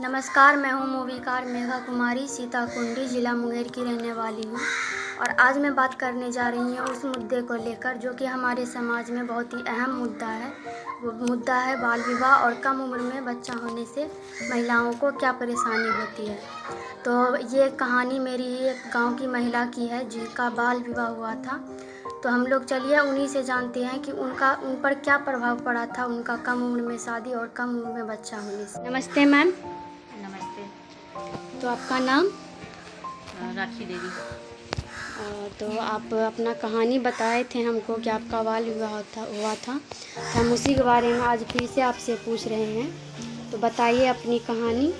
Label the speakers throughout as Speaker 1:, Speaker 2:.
Speaker 1: नमस्कार, मैं हूँ मूवीकार मेघा कुमारी, सीताकुंडी, ज़िला मुंगेर की रहने वाली हूँ। और आज मैं बात करने जा रही हूँ उस मुद्दे को लेकर जो कि हमारे समाज में बहुत ही अहम मुद्दा है। वो मुद्दा है बाल विवाह और कम उम्र में बच्चा होने से महिलाओं को क्या परेशानी होती है। तो ये कहानी मेरी ही एक गाँव की महिला की है जिनका बाल विवाह हुआ था। तो हम लोग चलिए उन्हीं से जानते हैं कि उन पर क्या प्रभाव पड़ा था उनका कम उम्र में शादी और कम उम्र में बच्चा होने से। नमस्ते मैम।
Speaker 2: नमस्ते।
Speaker 1: तो आपका नाम?
Speaker 2: राखी देवी।
Speaker 1: तो आप अपना कहानी बताए थे हमको कि आपका बाल विवाह हुआ था, तो हम उसी के बारे में आज फिर से आपसे पूछ रहे हैं। तो बताइए अपनी कहानी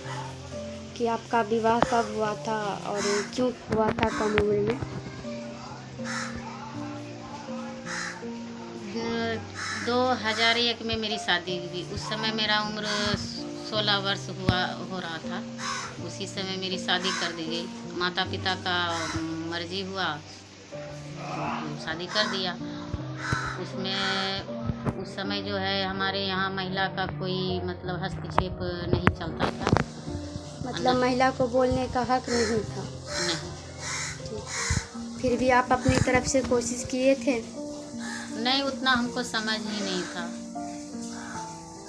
Speaker 1: कि आपका विवाह कब हुआ था और क्यों हुआ था कम उम्र में।
Speaker 2: 2001 में मेरी शादी हुई। उस समय मेरा उम्र 16 वर्ष हो रहा था। उसी समय मेरी शादी कर दी गई। माता पिता का मर्जी हुआ, शादी कर दिया। उसमें उस समय जो है हमारे यहाँ महिला का कोई मतलब हस्तक्षेप नहीं चलता था।
Speaker 1: मतलब महिला को बोलने का हक नहीं था।
Speaker 2: नहीं।
Speaker 1: फिर भी आप अपनी तरफ से कोशिश किए थे?
Speaker 2: नहीं, उतना हमको समझ ही नहीं था।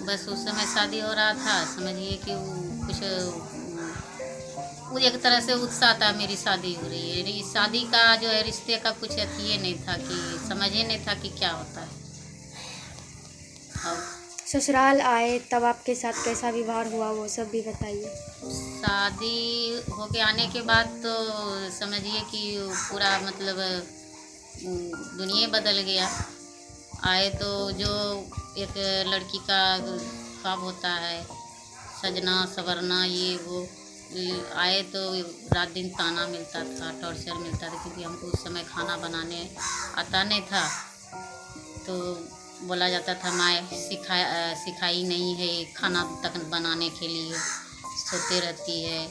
Speaker 2: बस उस समय शादी हो रहा था, समझिए कि वो एक तरह से उत्साह था, मेरी शादी हो रही है। इस शादी का जो है रिश्ते का कुछ ये नहीं था कि समझ ही नहीं था कि क्या होता है। और
Speaker 1: ससुराल आए तब आपके साथ कैसा व्यवहार हुआ वो सब भी बताइए।
Speaker 2: शादी होके आने के बाद तो समझिए कि पूरा मतलब दुनिया बदल गया। आए तो जो एक लड़की का ख्वाब होता है, सजना संवरना ये वो, आए तो रात दिन ताना मिलता था, टॉर्चर मिलता था, क्योंकि हमको उस समय खाना बनाने आता नहीं था। तो बोला जाता था माँ सिखाई नहीं है खाना तक बनाने के लिए, सोते रहती है।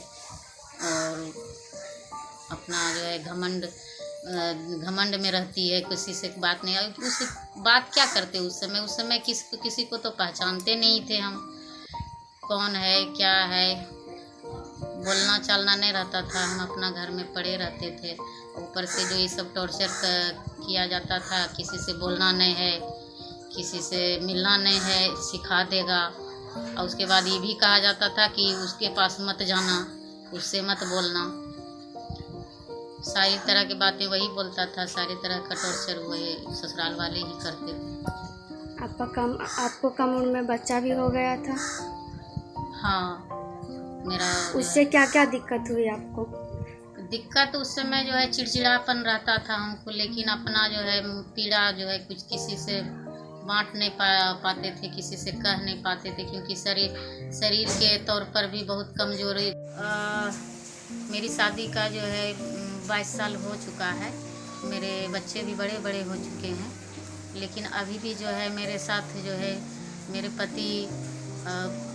Speaker 2: और अपना जो है घमंड में रहती है, किसी से बात नहीं। उस बात क्या करते उस समय किसी को तो पहचानते नहीं थे हम, कौन है क्या है। बोलना चालना नहीं रहता था, हम अपना घर में पड़े रहते थे। ऊपर से जो ये सब टॉर्चर किया जाता था, किसी से बोलना नहीं है, किसी से मिलना नहीं है, सिखा देगा। और उसके बाद ये भी कहा जाता था कि उसके पास मत जाना, उससे मत बोलना। सारी तरह की बातें वही बोलता था, सारी तरह का टॉर्चर वही ससुराल वाले ही करते थे।
Speaker 1: आपको कम उम्र में बच्चा भी हो गया था?
Speaker 2: हाँ, मेरा
Speaker 1: उससे क्या क्या दिक्कत हुई आपको?
Speaker 2: दिक्कत उस समय जो है चिड़चिड़ापन रहता था हमको, लेकिन अपना जो है पीड़ा जो है कुछ किसी से बांट नहीं पाते थे, किसी से कह नहीं पाते थे, क्योंकि शरीर के तौर पर भी बहुत कमजोरी। मेरी शादी का जो है 22 साल हो चुका है। मेरे बच्चे भी बड़े बड़े हो चुके हैं, लेकिन अभी भी जो है मेरे साथ जो है मेरे पति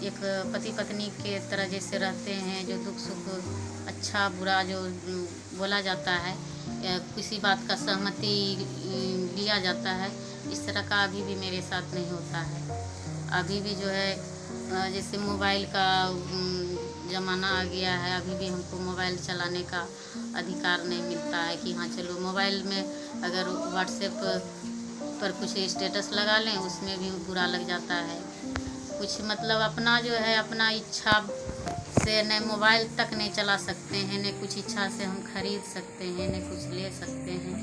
Speaker 2: एक पति पत्नी के तरह जैसे रहते हैं, जो दुख सुख अच्छा बुरा जो बोला जाता है, किसी बात का सहमति लिया जाता है, इस तरह का अभी भी मेरे साथ नहीं होता है। अभी भी जो है जैसे मोबाइल का ज़माना आ गया है, अभी भी हमको मोबाइल चलाने का अधिकार नहीं मिलता है कि हाँ चलो मोबाइल में अगर व्हाट्सएप पर कुछ स्टेटस लगा लें, उसमें भी बुरा लग जाता है। कुछ मतलब अपना जो है अपना इच्छा से न मोबाइल तक नहीं चला सकते हैं, न कुछ इच्छा से हम खरीद सकते हैं, न कुछ ले सकते हैं।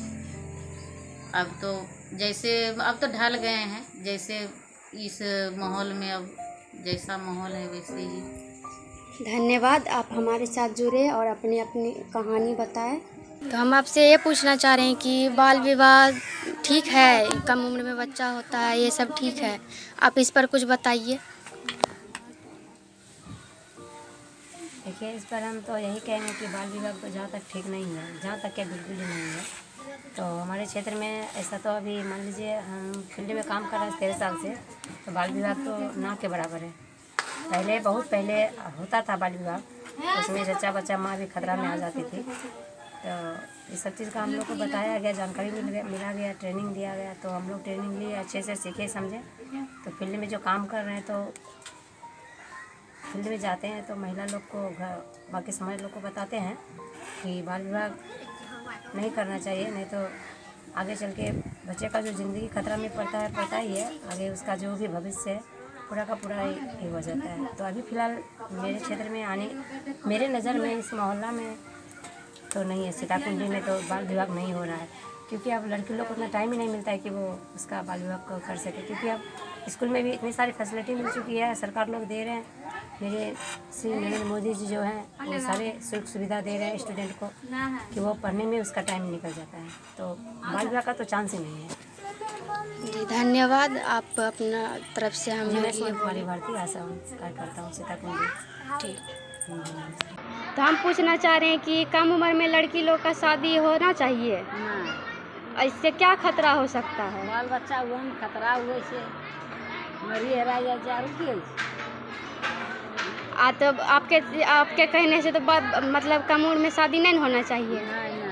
Speaker 2: अब तो ढल गए हैं, जैसे इस माहौल में अब जैसा माहौल है वैसे ही।
Speaker 1: धन्यवाद, आप हमारे साथ जुड़े और अपनी अपनी कहानी बताएं। तो हम आपसे ये पूछना चाह रहे हैं कि बाल विवाह ठीक है, कम उम्र में बच्चा होता है, ये सब ठीक है, आप इस पर कुछ बताइए।
Speaker 3: देखिए, इस पर हम तो यही कहेंगे कि बाल विवाह तो जहाँ तक ठीक नहीं है, जहाँ तक क्या बिल्कुल भी नहीं है। तो हमारे क्षेत्र में ऐसा तो अभी मान लीजिए हम फील्ड में काम कर रहे हैं 13 साल से, तो बाल विवाह तो ना के बराबर है। बहुत पहले होता था बाल विवाह, उसमें जच्चा बच्चा माँ भी खतरा में आ जाती थी। तो ये सब चीज़ का हम लोग को बताया गया, जानकारी मिला गया, ट्रेनिंग दिया गया। तो हम लोग ट्रेनिंग लिए, अच्छे से सीखे समझे। तो फील्ड में जो काम कर रहे हैं तो फील्ड में जाते हैं तो महिला लोग को बाकी समाज लोग को बताते हैं कि बाल विवाह नहीं करना चाहिए, नहीं तो आगे चल के बच्चे का जो ज़िंदगी खतरा में पड़ता ही है। आगे उसका जो भी भविष्य है पूरा का पूरा ही हो जाता है। तो अभी फ़िलहाल मेरे क्षेत्र में मेरे नज़र में इस मोहल्ला में तो नहीं है, सीताकुंडी में तो बाल विवाह नहीं हो रहा है, क्योंकि अब लड़की लोग को उतना टाइम ही नहीं मिलता है कि वो उसका बाल विवाह कर सके, क्योंकि अब स्कूल में भी इतनी सारी फैसिलिटी मिल चुकी है, सरकार लोग दे रहे हैं। मेरे श्री नरेंद्र मोदी जी जो हैं वो सारे सुख सुविधा दे रहे हैं स्टूडेंट को कि वो पढ़ने में उसका टाइम निकल जाता है, तो बाल विवाह का तो चांस ही नहीं है।
Speaker 1: जी धन्यवाद, आप अपना तरफ से हम
Speaker 3: मैं कुमारी भारती आशा कार्यकर्ता हूँ सीताकुंडी।
Speaker 1: ठीक। तो हम पूछना चाह रहे हैं कि कम उम्र में लड़की लोग का शादी होना चाहिए, इससे क्या खतरा हो सकता है?
Speaker 3: बाल बच्चा हुआ खतरा हुए से मरी हरा जा
Speaker 1: तो आपके कहने से तो बात मतलब कम उम्र में शादी नहीं होना चाहिए।
Speaker 3: नहीं